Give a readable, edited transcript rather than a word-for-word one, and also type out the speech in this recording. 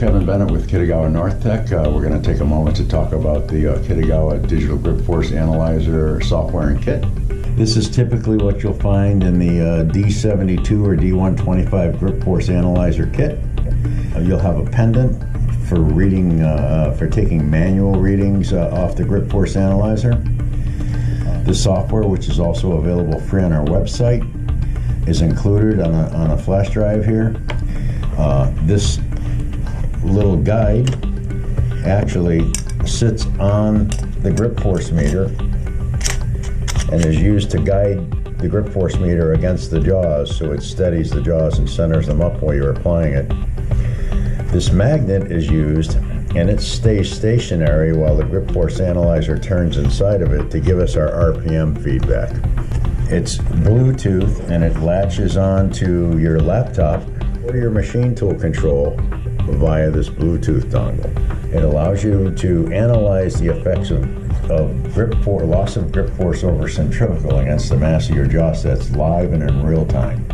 Kevin Bennett with Kitagawa NorthTech. We're going to take a moment to talk about the Kitagawa Digital Grip Force Analyzer software and kit. This is typically what you'll find in the D72 or D125 Grip Force Analyzer kit. You'll have a pendant for reading, for taking manual readings off the Grip Force Analyzer. The software, which is also available free on our website, is included on a flash drive here. This little guide actually sits on the grip force meter and is used to guide the grip force meter against the jaws, so it steadies the jaws and centers them up while you're applying it. This magnet is used and it stays stationary while the grip force analyzer turns inside of it to give us our RPM feedback. It's Bluetooth and it latches onto your laptop or your machine tool control via this Bluetooth dongle. It allows you to analyze the effects of loss of grip force over centrifugal against the mass of your jaw sets live and in real time.